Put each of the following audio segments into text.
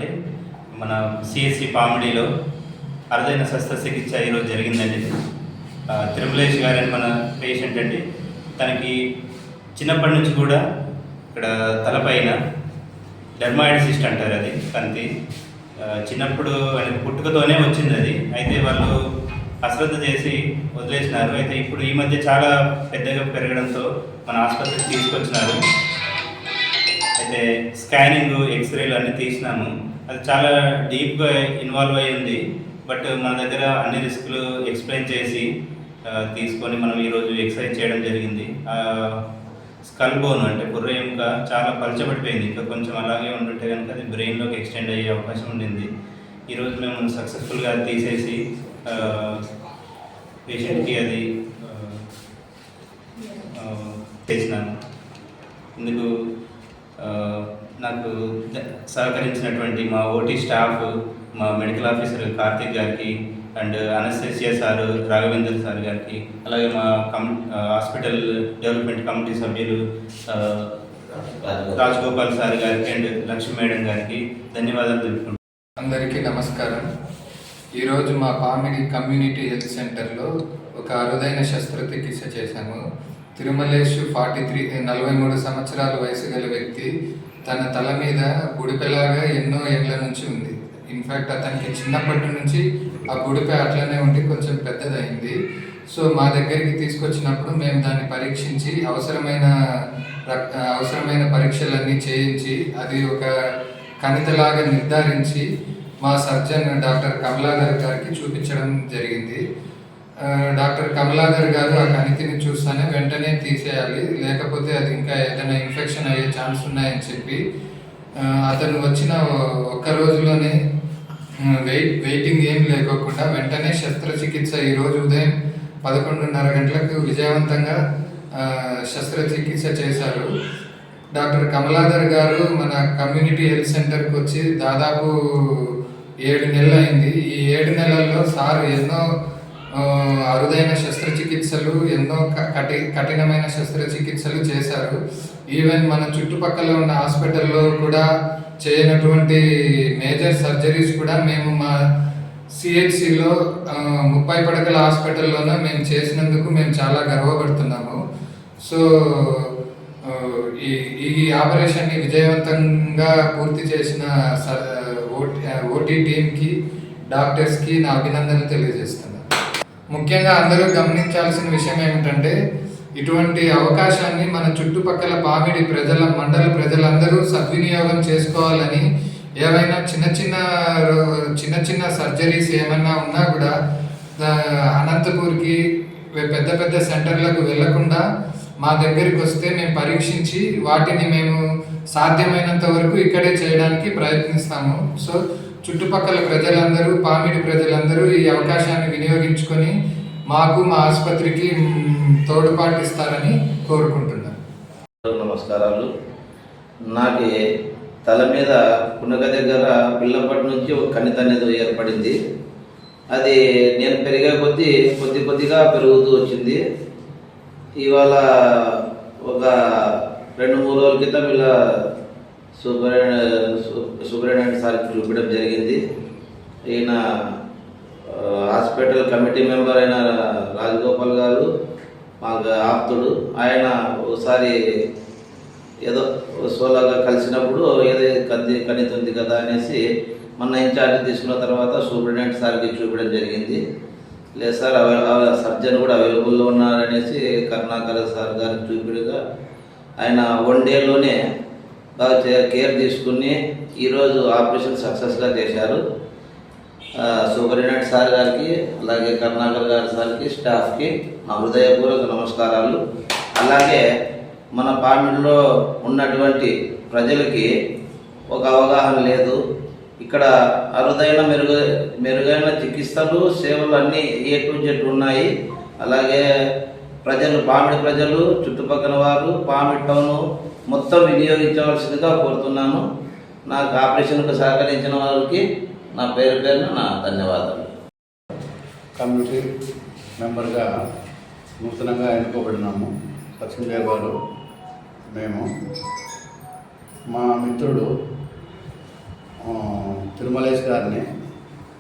అండి. మన సిఎస్సి పామిడిలో అరుదైన శస్త్రచికిత్స ఈరోజు జరిగిందండి. తిరుమలేష్ గారు అని మన పేషెంట్ అండి. తనకి చిన్నప్పటి నుంచి కూడా ఇక్కడ తలపైన డెర్మాయిడ్ సిస్ట్ అంటారు, అది తనకి చిన్నప్పుడు పుట్టుకతోనే వచ్చింది అది. అయితే వాళ్ళు అశ్రద్ధ చేసి వదిలేసినారు. అయితే ఇప్పుడు ఈ మధ్య చాలా పెద్దగా పెరగడంతో మన ఆసుపత్రికి తీసుకొచ్చినారు. అయితే స్కానింగ్, ఎక్స్రేలు అన్నీ తీసినాము. అది చాలా డీప్గా ఇన్వాల్వ్ అయి ఉంది. బట్ మన దగ్గర అన్ని రిస్కులు ఎక్స్ప్లెయిన్ చేసి తీసుకొని మనం ఈరోజు ఎక్సర్సైజ్ చేయడం జరిగింది. స్కల్ బోన్ అంటే బుర్ర ఎముక చాలా పలచబడిపోయింది. ఇంకా కొంచెం అలాగే ఉంటుంటే కనుక అది బ్రెయిన్లోకి ఎక్స్టెండ్ అయ్యే అవకాశం ఉండింది. ఈరోజు మేము సక్సెస్ఫుల్గా తీసేసి పేషెంట్కి అది చేసినాను. ఇందుకు నాకు సహకరించినటువంటి మా ఓటీ స్టాఫ్, మా మెడికల్ ఆఫీసర్ కార్తిక్ గారికి అండ్ అనస్థెసియా సారు రాఘవేంద్ర సార్ గారికి, అలాగే మా హాస్పిటల్ డెవలప్మెంట్ కమిటీ సభ్యులు రాజగోపాల్ సార్ గారికి అండ్ లక్ష్మీ మేడం గారికి ధన్యవాదాలు తెలుపుకుంటున్నాను. అందరికీ నమస్కారం. ఈరోజు మా పామిడి కమ్యూనిటీ హెల్త్ సెంటర్లో ఒక అరుదైన శస్త్రచికిత్స చేశాము. తిరుమలేష్ 43 సంవత్సరాల వయసు గల వ్యక్తి. తన తల మీద బుడిపెలాగా ఎన్నో ఏళ్ల నుంచి ఉంది. ఇన్ఫ్యాక్ట్ అతనికి చిన్నప్పటి నుంచి ఆ బుడిపె అట్లనే ఉండి కొంచెం పెద్దదైంది. సో మా దగ్గరికి తీసుకొచ్చినప్పుడు మేము దాన్ని పరీక్షించి అవసరమైన పరీక్షలన్నీ చేయించి అది ఒక కణితలాగా నిర్ధారించి మా సర్జన్ డాక్టర్ కమలాధర్ గారికి చూపించడం జరిగింది. డాక్టర్ కమలాధర్ గారు ఆ కణితిని చూస్తేనే వెంటనే తీసేయాలి, లేకపోతే అది ఇంకా ఏదైనా ఇన్ఫెక్షన్ అయ్యే ఛాన్స్ ఉన్నాయని చెప్పి అతను వచ్చిన ఒక్క రోజులోనే వెయిటింగ్ ఏం లేకోకుండా వెంటనే శస్త్రచికిత్స ఈరోజు ఉదయం 11:30 గంటలకు విజయవంతంగా శస్త్రచికిత్స చేశారు. డాక్టర్ కమలాధర్ గారు మన కమ్యూనిటీ హెల్త్ సెంటర్కి వచ్చి దాదాపు 7 నెలలు అయింది. ఈ 7 నెలల్లో సార్ ఎన్నో అరుదైన శస్త్రచికిత్సలు, ఎన్నో కఠినమైన శస్త్రచికిత్సలు చేశారు. ఈవెన్ మన చుట్టుపక్కల ఉన్న హాస్పిటల్లో కూడా చేయనటువంటి మేజర్ సర్జరీస్ కూడా మేము మా సిహెచ్సిలో 30 పడకల హాస్పిటల్లోనే మేము చేసినందుకు మేము చాలా గర్వపడుతున్నాము. సో ఈ ఆపరేషన్ని విజయవంతంగా పూర్తి చేసిన ఓటీ టీమ్కి, డాక్టర్స్కి నా అభినందనలు తెలియజేస్తున్నాను. ముఖ్యంగా అందరూ గమనించాల్సిన విషయం ఏమిటంటే, ఇటువంటి అవకాశాన్ని మన చుట్టుపక్కల పామిడి మండల ప్రజలందరూ సద్వినియోగం చేసుకోవాలని, ఏవైనా చిన్న చిన్న సర్జరీస్ ఏమన్నా ఉన్నా కూడా అనంతపూర్కి పెద్ద సెంటర్లకు వెళ్లకుండా మా దగ్గరికి వస్తే మేము పరీక్షించి వాటిని మేము సాధ్యమైనంత వరకు ఇక్కడే చేయడానికి ప్రయత్నిస్తాము. సో చుట్టుపక్కల ప్రజలందరూ, పామిడి ప్రజలందరూ ఈ అవకాశాన్ని వినియోగించుకొని మాకు, మా ఆసుపత్రికి తోడ్పాటిస్తారని కోరుకుంటున్నాను. నమస్కారాలు. నాకు తల మీద పునగ దగ్గర పిల్లప్పటి నుంచి ఒక కణితి అనేది ఏర్పడింది. అది నేను పెరిగే కొద్దిగా పెరుగుతూ వచ్చింది. ఇవాళ ఒక 2-3 రోజుల క్రితం ఇలా సూపరింటెండెంట్ సార్కి చూపించడం జరిగింది. ఈయన హాస్పిటల్ కమిటీ మెంబర్ అయిన రాజగోపాల్ గారు మాకు ఆప్తుడు. ఆయన ఒకసారి ఏదో సోలాగా కలిసినప్పుడు ఏదో కణితి ఉంది కదా అనేసి మన ఇన్ఛార్జ్ తీసుకున్న తర్వాత సూపరింటెండెంట్ సార్కి చూపించడం జరిగింది. లేదు సార్, సర్జన్ కూడా అవైలబుల్లో ఉన్నారనేసి కరుణాకర్ సార్ గారికి చూపిడగా ఆయన 1 డేలోనే బాగా కేర్ తీసుకుని ఈరోజు ఆపరేషన్ సక్సెస్గా చేశారు. సూపరింటెండెంట్ సార్ గారికి, అలాగే కరుణాకర్ గారి సార్కి, స్టాఫ్కి నా హృదయపూర్వక నమస్కారాలు. అలాగే మన పామిడిలో ఉన్నటువంటి ప్రజలకి ఒక అవగాహన లేదు. ఇక్కడ అరుదైన మెరుగైన చికిత్సలు, సేవలు అన్నీ A to Z ఉన్నాయి. అలాగే పామిడి ప్రజలు, చుట్టుపక్కల వారు, పామిడి టౌన్ మొత్తం వినియోగించవలసిందిగా కోరుతున్నాను. నాకు ఆపరేషన్కు సహకరించిన వారికి నా పేరున నా ధన్యవాదాలు. కమ్యూనిటీ మెంబర్గా నూతనంగా ఎన్నుకోబడినాము. లక్ష్మీదేవి గారు, మేము, మా మిత్రుడు తిరుమలేష్ గారిని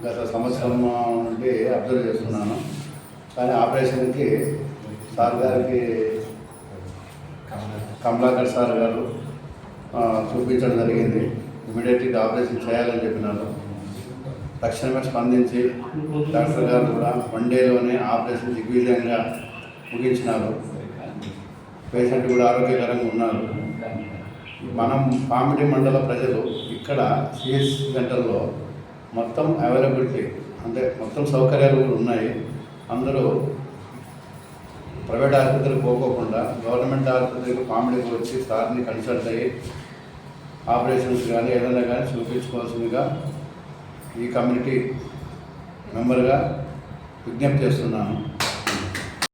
గత సంవత్సరం నుండి అబ్జర్వ్ చేస్తున్నాను. కానీ ఆపరేషన్కి సార్ గారికి కమలాకర్ సార్ గారు చూపించడం జరిగింది. ఇమీడియట్గా ఆపరేషన్ చేయాలని చెప్పినారు. తక్షణమే స్పందించి డాక్టర్ గారు కూడా 1 డేలోనే ఆపరేషన్ దిగ్విజయంగా ముగించినారు. పేషెంట్ కూడా ఆరోగ్యకరంగా ఉన్నారు. మనం పామిడి మండల ప్రజలు ఇక్కడ సిఎస్ సెంటర్లో మొత్తం అవైలబిలిటీ అంటే మొత్తం సౌకర్యాలు కూడా ఉన్నాయి. అందరూ ప్రైవేట్ ఆసుపత్రికి పోకోకుండా గవర్నమెంట్ ఆసుపత్రికి పామిడికి వచ్చి సార్ని కన్సల్ట్ అయ్యి ఆపరేషన్స్ కానీ ఏదైనా కానీ చూపించుకోవాల్సిందిగా ఈ కమ్యూనిటీ మెంబర్గా విజ్ఞప్తి చేస్తున్నాను.